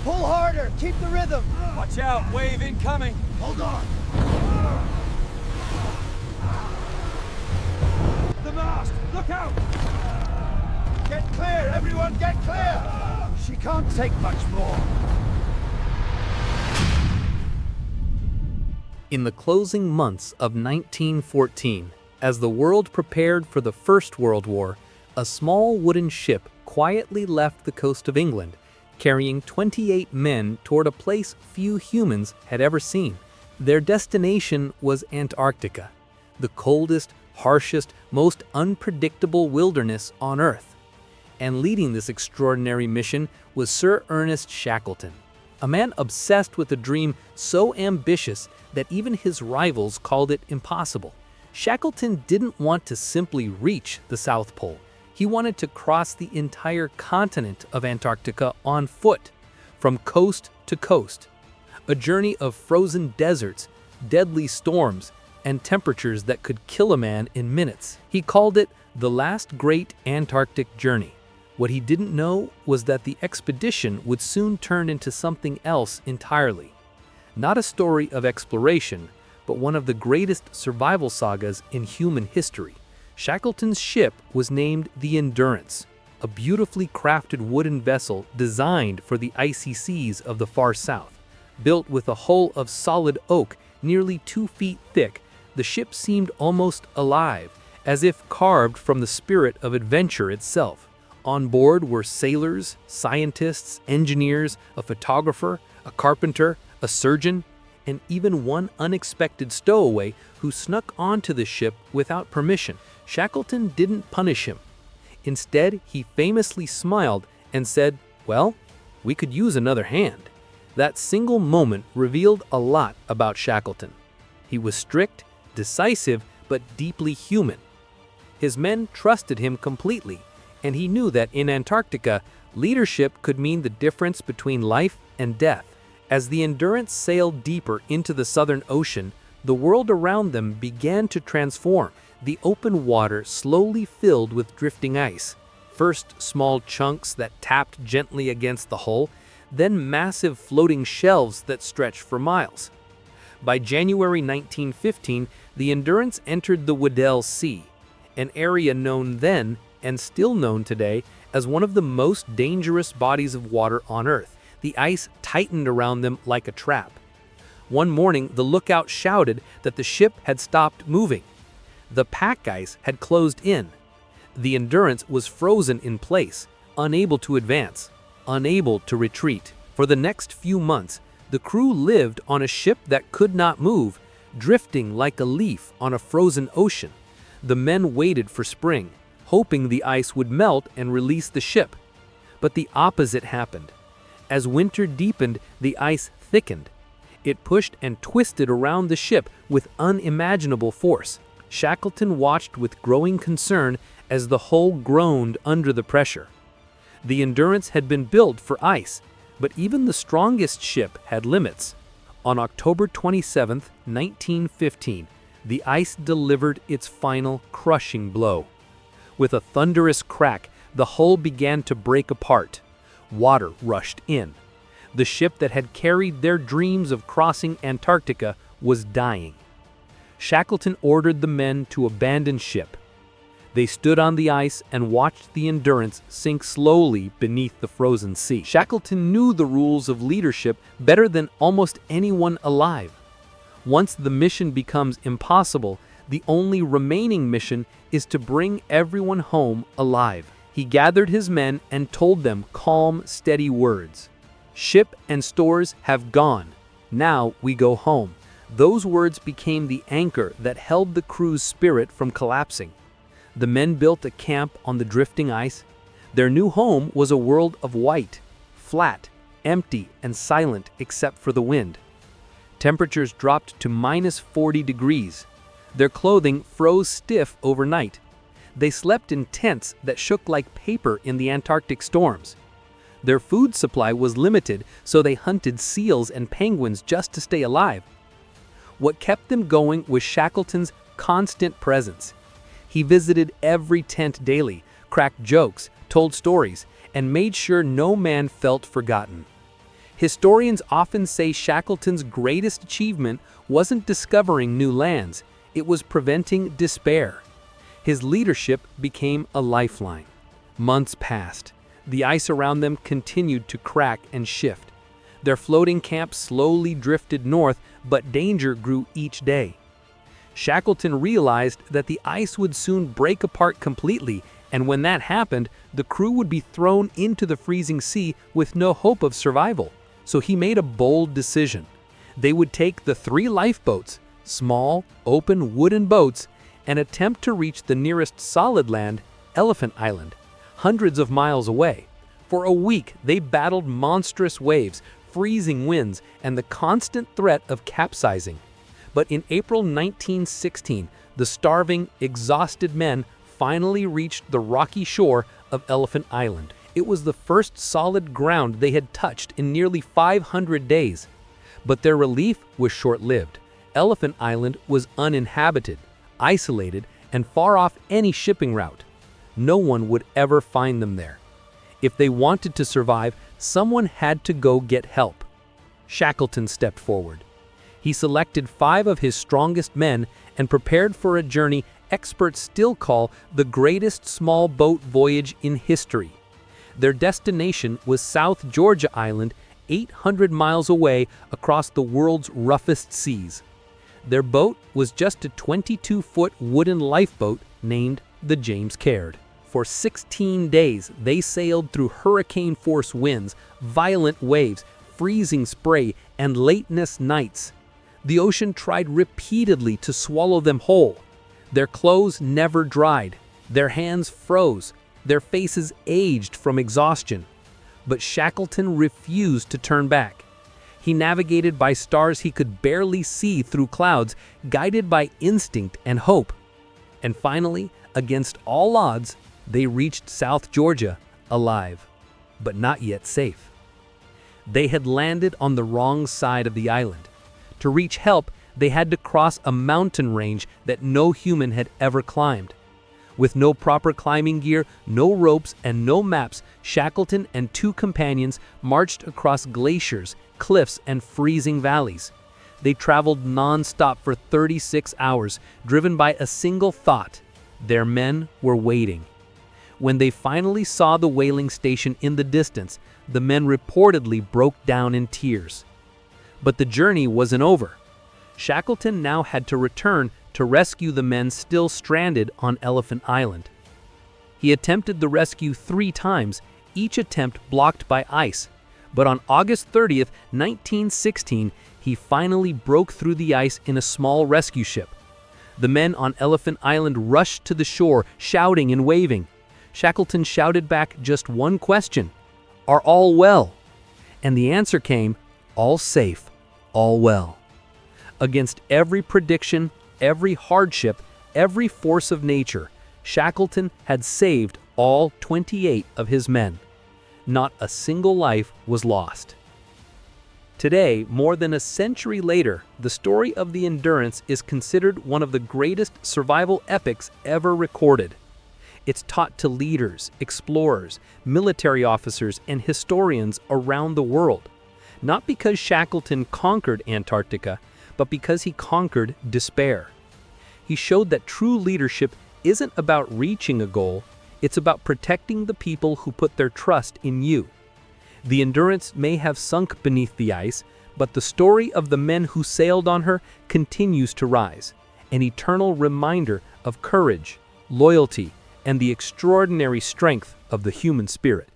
Pull harder, keep the rhythm. Watch out, wave incoming. Hold on. The mast, look out! Get clear, everyone, get clear! She can't take much more. In the closing months of 1914, as the world prepared for the First World War, a small wooden ship quietly left the coast of England, carrying 28 men toward a place few humans had ever seen. Their destination was Antarctica, the coldest, harshest, most unpredictable wilderness on Earth. And leading this extraordinary mission was Sir Ernest Shackleton, a man obsessed with a dream so ambitious that even his rivals called it impossible. Shackleton didn't want to simply reach the South Pole. He wanted to cross the entire continent of Antarctica on foot, from coast to coast. A journey of frozen deserts, deadly storms, and temperatures that could kill a man in minutes. He called it the last great Antarctic journey. What he didn't know was that the expedition would soon turn into something else entirely. Not a story of exploration, but one of the greatest survival sagas in human history. Shackleton's ship was named the Endurance, a beautifully crafted wooden vessel designed for the icy seas of the far south. Built with a hull of solid oak nearly 2 feet thick, the ship seemed almost alive, as if carved from the spirit of adventure itself. On board were sailors, scientists, engineers, a photographer, a carpenter, a surgeon, and even one unexpected stowaway who snuck onto the ship without permission. Shackleton didn't punish him. Instead, he famously smiled and said, "Well, we could use another hand." That single moment revealed a lot about Shackleton. He was strict, decisive, but deeply human. His men trusted him completely, and he knew that in Antarctica, leadership could mean the difference between life and death. As the Endurance sailed deeper into the Southern Ocean, the world around them began to transform. The open water slowly filled with drifting ice. First small chunks that tapped gently against the hull, then massive floating shelves that stretched for miles. By January 1915, the Endurance entered the Weddell Sea, an area known then and still known today as one of the most dangerous bodies of water on Earth. The ice tightened around them like a trap. One morning, the lookout shouted that the ship had stopped moving. The pack ice had closed in. The Endurance was frozen in place, unable to advance, unable to retreat. For the next few months, the crew lived on a ship that could not move, drifting like a leaf on a frozen ocean. The men waited for spring, hoping the ice would melt and release the ship. But the opposite happened. As winter deepened, the ice thickened. It pushed and twisted around the ship with unimaginable force. Shackleton watched with growing concern as the hull groaned under the pressure. The Endurance had been built for ice, but even the strongest ship had limits. On October 27, 1915, the ice delivered its final crushing blow. With a thunderous crack, the hull began to break apart. Water rushed in. The ship that had carried their dreams of crossing Antarctica was dying. Shackleton ordered the men to abandon ship. They stood on the ice and watched the Endurance sink slowly beneath the frozen sea. Shackleton knew the rules of leadership better than almost anyone alive. Once the mission becomes impossible, the only remaining mission is to bring everyone home alive. He gathered his men and told them calm, steady words. "Ship and stores have gone. Now we go home." Those words became the anchor that held the crew's spirit from collapsing. The men built a camp on the drifting ice. Their new home was a world of white, flat, empty, and silent except for the wind. Temperatures dropped to -40 degrees. Their clothing froze stiff overnight. They slept in tents that shook like paper in the Antarctic storms. Their food supply was limited, so they hunted seals and penguins just to stay alive. What kept them going was Shackleton's constant presence. He visited every tent daily, cracked jokes, told stories, and made sure no man felt forgotten. Historians often say Shackleton's greatest achievement wasn't discovering new lands, it was preventing despair. His leadership became a lifeline. Months passed. The ice around them continued to crack and shift. Their floating camp slowly drifted north, but danger grew each day. Shackleton realized that the ice would soon break apart completely, and when that happened, the crew would be thrown into the freezing sea with no hope of survival. So he made a bold decision. They would take the 3 lifeboats, small, open wooden boats, and attempt to reach the nearest solid land, Elephant Island, hundreds of miles away. For a week, they battled monstrous waves, freezing winds, and the constant threat of capsizing. But in April 1916, the starving, exhausted men finally reached the rocky shore of Elephant Island. It was the first solid ground they had touched in nearly 500 days. But their relief was short-lived. Elephant Island was uninhabited, isolated, and far off any shipping route. No one would ever find them there. If they wanted to survive, someone had to go get help. Shackleton stepped forward. He selected 5 of his strongest men and prepared for a journey experts still call the greatest small boat voyage in history. Their destination was South Georgia Island, 800 miles away across the world's roughest seas. Their boat was just a 22-foot wooden lifeboat named the James Caird. For 16 days, they sailed through hurricane-force winds, violent waves, freezing spray, and lateness nights. The ocean tried repeatedly to swallow them whole. Their clothes never dried, their hands froze, their faces aged from exhaustion. But Shackleton refused to turn back. He navigated by stars he could barely see through clouds, guided by instinct and hope. And finally, against all odds, they reached South Georgia alive, but not yet safe. They had landed on the wrong side of the island. To reach help, they had to cross a mountain range that no human had ever climbed. With no proper climbing gear, no ropes, and no maps, Shackleton and 2 companions marched across glaciers, cliffs, and freezing valleys. They traveled non-stop for 36 hours, driven by a single thought: their men were waiting. When they finally saw the whaling station in the distance, the men reportedly broke down in tears. But the journey wasn't over. Shackleton now had to return to rescue the men still stranded on Elephant Island. He attempted the rescue 3 times, each attempt blocked by ice. But on August 30th, 1916, he finally broke through the ice in a small rescue ship. The men on Elephant Island rushed to the shore, shouting and waving. Shackleton shouted back just one question: "Are all well?" And the answer came: "All safe, all well." Against every prediction, every hardship, every force of nature, Shackleton had saved all 28 of his men. Not a single life was lost. Today, more than a century later, the story of the Endurance is considered one of the greatest survival epics ever recorded. It's taught to leaders, explorers, military officers, and historians around the world. Not because Shackleton conquered Antarctica, but because he conquered despair. He showed that true leadership isn't about reaching a goal, it's about protecting the people who put their trust in you. The Endurance may have sunk beneath the ice, but the story of the men who sailed on her continues to rise, an eternal reminder of courage, loyalty, and the extraordinary strength of the human spirit.